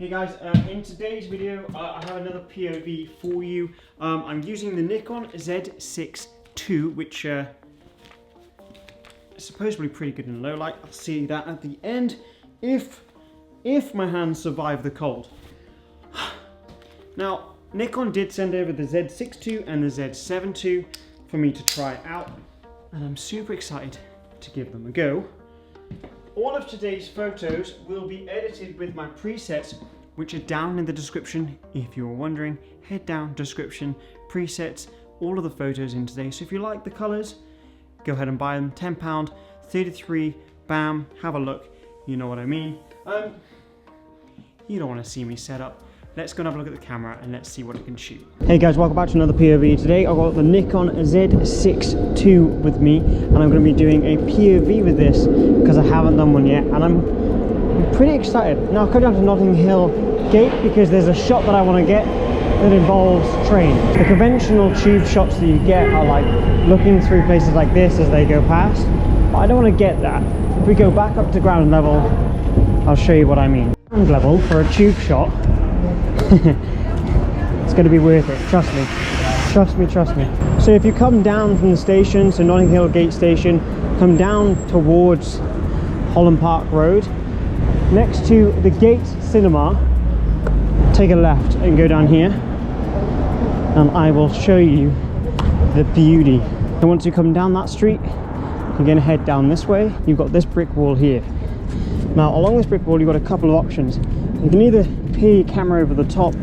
Hey guys, in today's video I have another POV for you. I'm using the Nikon Z6ii, which is supposedly pretty good in low light. I'll see that at the end if my hands survive the cold. Now, Nikon did send over the Z6ii and the Z7iii for me to try out, and I'm super excited to give them a go. All of today's photos will be edited with my presets, which are down in the description. If you're wondering, head down, description, presets, all of the photos in today. So if you like the colors, go ahead and buy them. £10, 33, bam, have a look. You know what I mean. You don't want to see me set up. Let's go and have a look at the camera and let's see what I can shoot. Hey guys, welcome back to another POV. Today I've got the Nikon Z6ii with me, and I'm going to be doing a POV with this because I haven't done one yet, and I'm pretty excited. Now I've come down to Notting Hill Gate because there's a shot that I want to get that involves train. The conventional tube shots that you get are like looking through places like this as they go past, but I don't want to get that. If we go back up to ground level, I'll show you what I mean. Ground level for a tube shot, it's going to be worth it, trust me. Trust me. So if you come down from the station, so Notting Hill Gate Station, come down towards Holland Park Road, next to the Gate Cinema, take a left and go down here, and I will show you the beauty. And once you come down that street, you're going to head down this way. You've got this brick wall here. Now along this brick wall you've got a couple of options. You can either peer your camera over the top,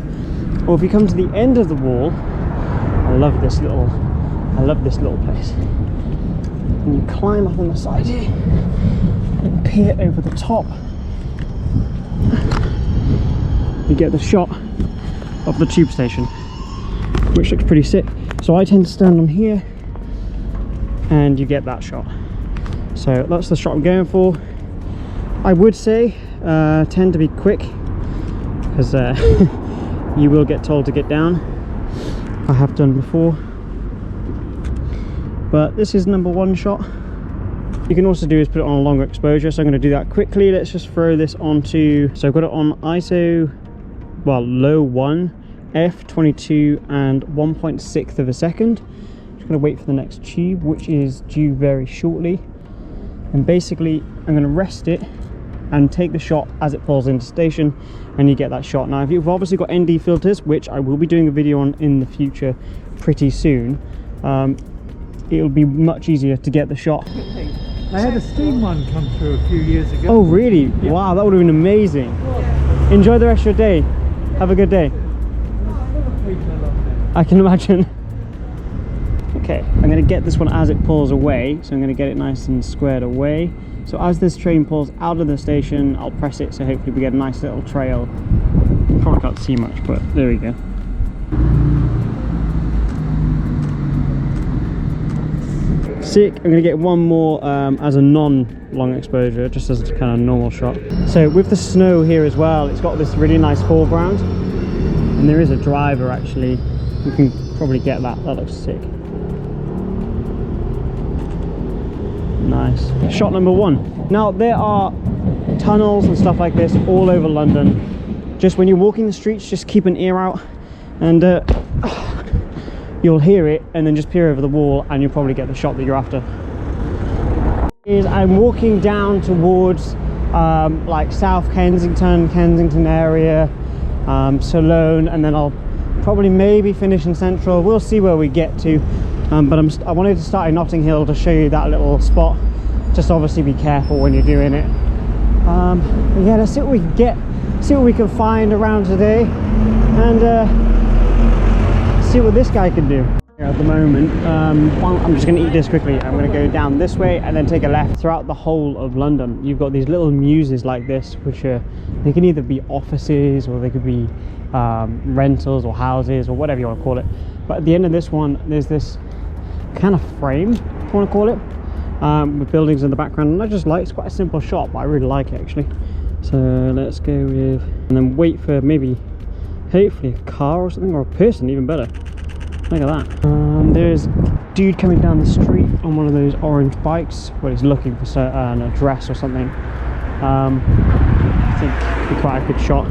or if you come to the end of the wall, I love this little place. And you climb up on the side here and peer over the top. You get the shot of the tube station, which looks pretty sick. So I tend to stand on here and you get that shot. So that's the shot I'm going for. I would say tend to be quick, because you will get told to get down. I have done before, but this is number one shot. You can also do is put it on a longer exposure, so I'm going to do that quickly. Let's just throw this onto, so I've got it on ISO, well, low 1, f22 and 1.6 of a second. Just going to wait for the next tube, which is due very shortly, and basically I'm going to rest it and take the shot as it falls into station, and you get that shot. Now if you've obviously got ND filters, which I will be doing a video on in the future pretty soon, it'll be much easier to get the shot. I had a steam one come through a few years ago. Oh really? Yeah. Wow, that would have been amazing. Enjoy the rest of your day. Have a good day. I can imagine. Okay, I'm going to get this one as it pulls away, so I'm going to get it nice and squared away. So as this train pulls out of the station, I'll press it, so hopefully we get a nice little trail. Probably can't see much, but there we go. Sick. I'm going to get one more as a non-long exposure, just as a kind of normal shot. So with the snow here as well, it's got this really nice foreground, and there is a driver actually. You can probably get that. That looks sick. Nice. Shot number one. Now there are tunnels and stuff like this all over London. Just when you're walking the streets, just keep an ear out, and you'll hear it, and then just peer over the wall and you'll probably get the shot that you're after. I'm walking down towards like South Kensington area, Salone, and then I'll probably maybe finish in Central. We'll see where we get to. But I wanted to start in Notting Hill to show you that little spot. Just obviously be careful when you're doing it. Yeah, let's see what we can get, see what we can find around today, and see what this guy can do. At the moment, I'm just going to eat this quickly. I'm going to go down this way and then take a left. Throughout the whole of London, you've got these little muses like this, which they can either be offices or they could be rentals or houses or whatever you want to call it. But at the end of this one, there's this kind of frame, if you want to call it, with buildings in the background, and I just like, it's quite a simple shot, but I really like it actually. So let's go with, and then wait for maybe, hopefully a car or something, or a person, even better. Look at that. There's a dude coming down the street on one of those orange bikes. Well, he's looking for an address or something. I think it'd be quite a good shot.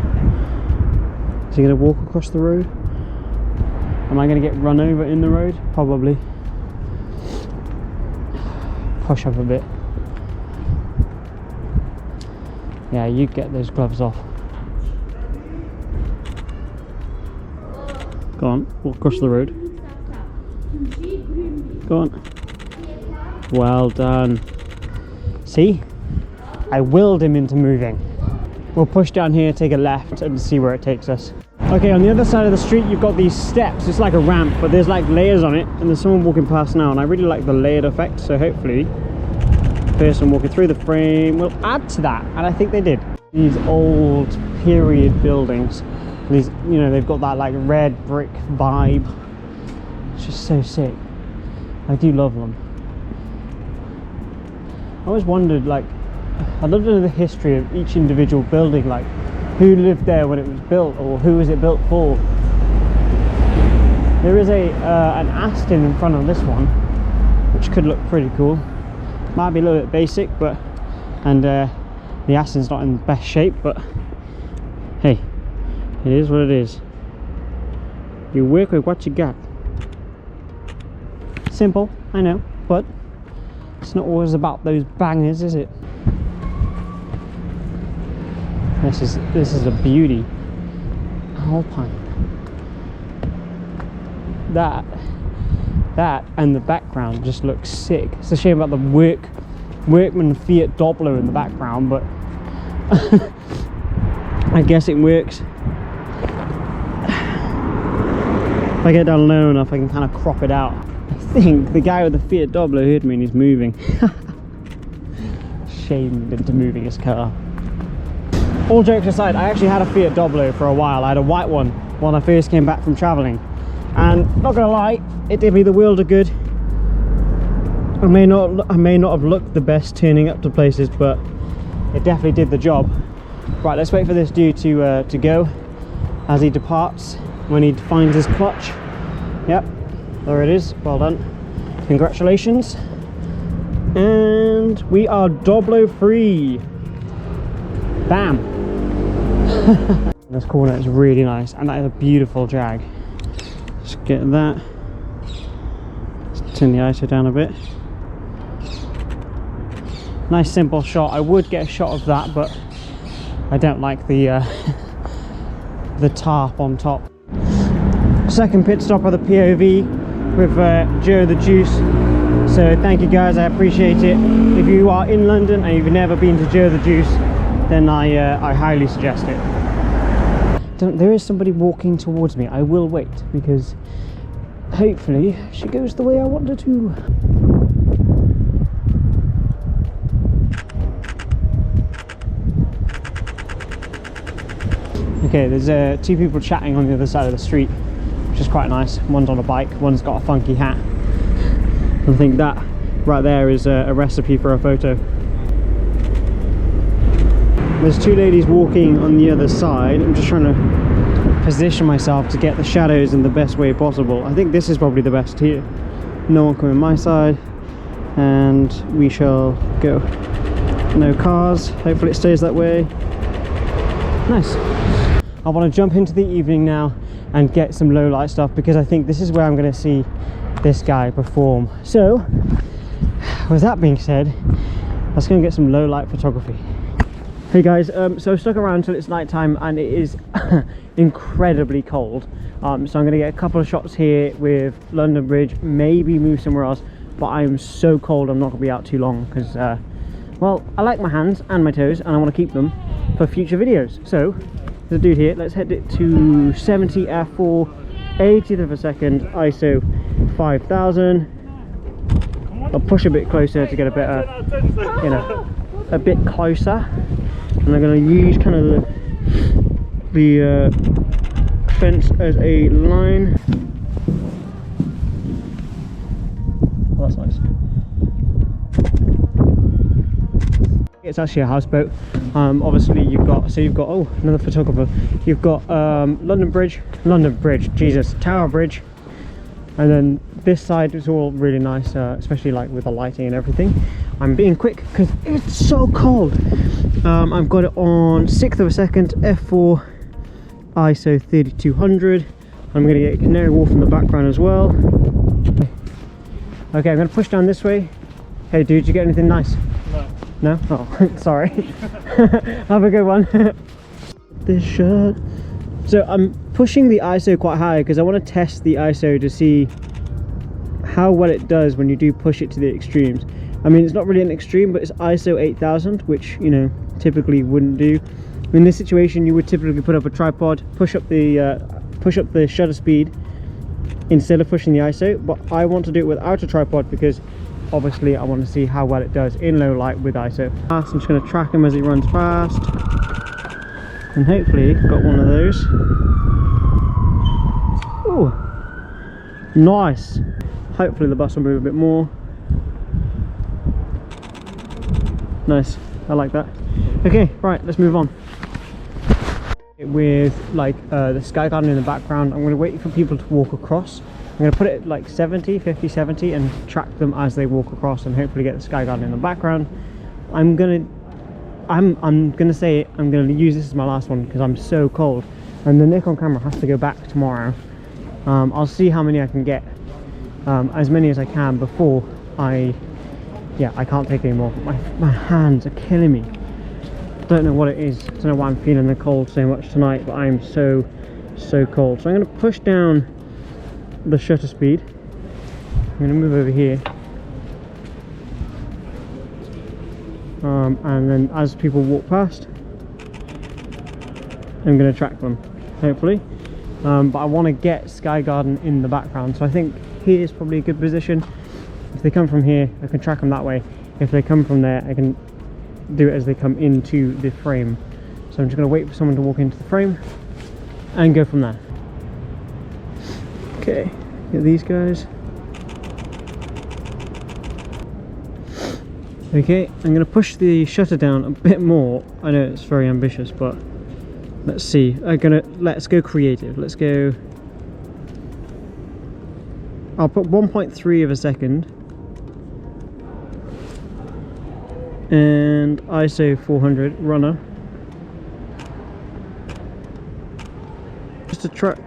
he going to walk across the road? Am I going to get run over in the road? Probably. Push up a bit. Yeah, you get those gloves off. Go on, walk across the road. Go on. Well done. See? I willed him into moving. We'll push down here, take a left, and see where it takes us. Okay, on the other side of the street, you've got these steps. It's like a ramp, but there's like layers on it, and there's someone walking past now, and I really like the layered effect, so hopefully the person walking through the frame will add to that, and I think they did. These old period buildings, these, you know, they've got that like red brick vibe. It's just so sick. I do love them. I always wondered, like, I'd love to know the history of each individual building, like who lived there when it was built, or who was it built for. There is an Aston in front of this one, which could look pretty cool. Might be a little bit basic, but the Aston's not in the best shape, but hey, it is what it is. You work with what you got. Simple, I know, but it's not always about those bangers, is it? This is a beauty. Alpine. That and the background just looks sick. It's a shame about the workman Fiat Doppler in the background, but I guess it works. If I get down low enough, I can kind of crop it out. I think the guy with the Fiat Doppler heard me and he's moving. Shamed into moving his car. All jokes aside, I actually had a Fiat Doppler for a while. I had a white one when I first came back from travelling, and not gonna lie, it did me the world of good. I may not have looked the best turning up to places, but it definitely did the job. Right, let's wait for this dude to go as he departs, when he finds his clutch. Yep, there it is. Well done, congratulations. And we are Doblo free. Bam. This corner is really nice, and that is a beautiful Jag. Let's get that. Let's turn the ISO down a bit. Nice simple shot. I would get a shot of that, but I don't like the tarp on top. Second pit stop of the POV with Joe the Juice. So thank you guys, I appreciate it. If you are in London and you've never been to Joe the Juice, then I highly suggest it. There is somebody walking towards me. I will wait, because hopefully she goes the way I want her to. Okay, there's two people chatting on the other side of the street, which is quite nice. One's on a bike, one's got a funky hat. I think that right there is a recipe for a photo. There's two ladies walking on the other side. I'm just trying to position myself to get the shadows in the best way possible. I think this is probably the best here. No one coming my side, and we shall go. No cars, hopefully it stays that way. Nice. I want to jump into the evening now and get some low light stuff, because I think this is where I'm going to see this guy perform. So with that being said, let's go and get some low light photography. Hey guys, so I've stuck around till it's night time, and it is incredibly cold. So I'm going to get a couple of shots here with London Bridge, maybe move somewhere else, but I am so cold I'm not going to be out too long, because well, I like my hands and my toes, and I want to keep them for future videos. So there's a dude here. Let's head it to 70 f4, 80th of a second, ISO 5000. I'll push a bit closer to get a better, you know, a bit closer. And I'm going to use kind of the fence as a line. Oh, that's nice. It's actually a houseboat. Obviously you've got oh, another photographer. You've got London Bridge, Jesus, Tower Bridge, and then this side is all really nice, especially like with the lighting and everything. I'm being quick because it's so cold. I've got it on 6th of a second, f4, ISO 3200. I'm going to get Canary Wharf in the background as well. Okay, I'm going to push down this way. Hey dude, did you get anything nice? No. No? Oh, sorry. Have a good one. This shirt. So I'm pushing the ISO quite high because I want to test the ISO to see how well it does when you do push it to the extremes. I mean, it's not really an extreme, but it's ISO 8000, which, you know, typically wouldn't do. In this situation, you would typically put up a tripod, push up the shutter speed instead of pushing the ISO, but I want to do it without a tripod because obviously I want to see how well it does in low light with ISO. I'm just going to track him as he runs past, and hopefully got one of those. Oh, nice. Hopefully the bus will move a bit more. Nice, I like that. Okay, right, let's move on. With like the sky garden in the background, I'm going to wait for people to walk across. I'm going to put it at like 70, 50, 70 and track them as they walk across and hopefully get the sky garden in the background. I'm gonna say I'm gonna use this as my last one because I'm so cold and the Nikon camera has to go back tomorrow. I'll see how many I can get, as many as I can before I can't take any more. My hands are killing me. Don't know what it is. Don't know why I'm feeling the cold so much tonight, but I'm so cold. So I'm going to push down the shutter speed. I'm going to move over here, and then as people walk past, I'm going to track them, hopefully. But I want to get Sky Garden in the background, so I think here is probably a good position. If they come from here, I can track them that way. If they come from there, I can do it as they come into the frame. So I'm just going to wait for someone to walk into the frame and go from there. Okay, get these guys. Okay, I'm going to push the shutter down a bit more. I know it's very ambitious, but let's see. Let's go creative. Let's go. I'll put 1.3 of a second. And ISO 400 runner, just to track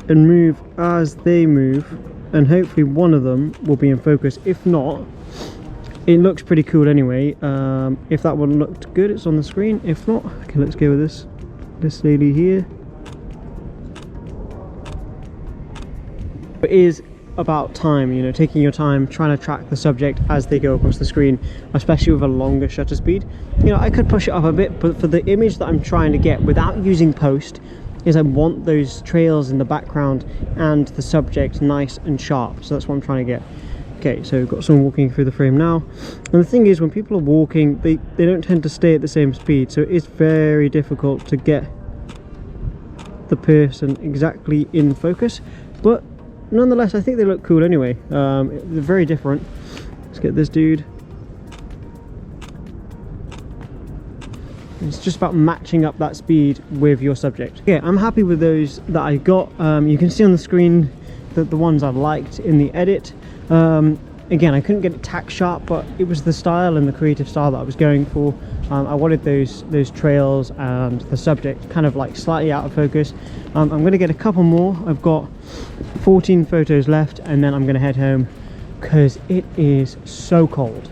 and move as they move, and hopefully one of them will be in focus. If not, it looks pretty cool anyway. If that one looked good, it's on the screen. If not, okay, let's go with this lady here. It is about time, you know, taking your time, trying to track the subject as they go across the screen, especially with a longer shutter speed. You know, I could push it up a bit, but for the image that I'm trying to get without using post, is I want those trails in the background and the subject nice and sharp. So that's what I'm trying to get. Okay, so we've got someone walking through the frame now, and the thing is, when people are walking, they don't tend to stay at the same speed, so it's very difficult to get the person exactly in focus, but nonetheless I think they look cool anyway. They're very different. Let's get this dude. It's just about matching up that speed with your subject. Okay, I'm happy with those that I got. You can see on the screen that the ones I liked in the edit. Again, I couldn't get it tack sharp, but it was the style and the creative style that I was going for. I wanted those trails and the subject kind of like slightly out of focus. I'm going to get a couple more. I've got 14 photos left, and then I'm going to head home because it is so cold.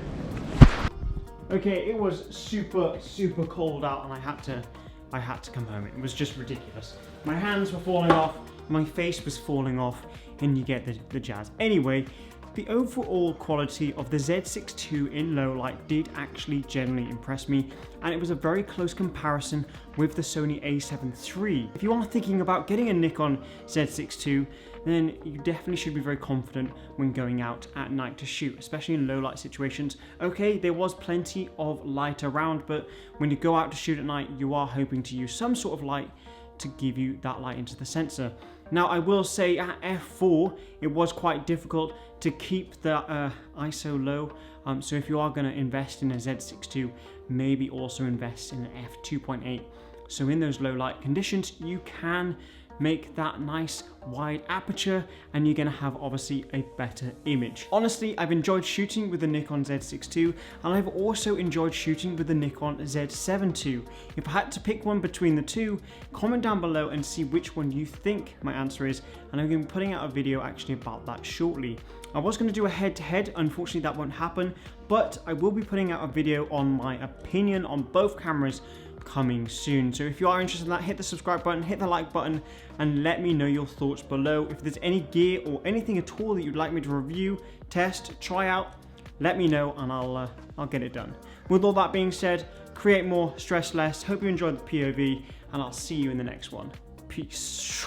Okay, it was super cold out, and I had to come home. It was just ridiculous. My hands were falling off, my face was falling off, and you get the jazz. Anyway, the overall quality of the Z6ii in low light did actually generally impress me, and it was a very close comparison with the Sony A7iii. If you are thinking about getting a Nikon Z6ii, then you definitely should be very confident when going out at night to shoot, especially in low light situations. Okay, there was plenty of light around, but when you go out to shoot at night, you are hoping to use some sort of light to give you that light into the sensor. Now, I will say at f4, it was quite difficult to keep the ISO low. So if you are going to invest in a Z6ii, maybe also invest in an f2.8. So in those low light conditions, you can make that nice wide aperture, and you're gonna have obviously a better image. Honestly, I've enjoyed shooting with the Nikon Z6ii, and I've also enjoyed shooting with the Nikon Z7iii. If I had to pick one between the two, comment down below and see which one you think my answer is, and I'm gonna be putting out a video actually about that shortly. I was gonna do a head-to-head, unfortunately that won't happen, but I will be putting out a video on my opinion on both cameras coming soon. So if you are interested in that, hit the subscribe button, hit the like button, and let me know your thoughts below. If there's any gear or anything at all that you'd like me to review, test, try out, let me know and I'll get it done. With all that being said, create more, stress less. Hope you enjoyed the POV, and I'll see you in the next one. Peace.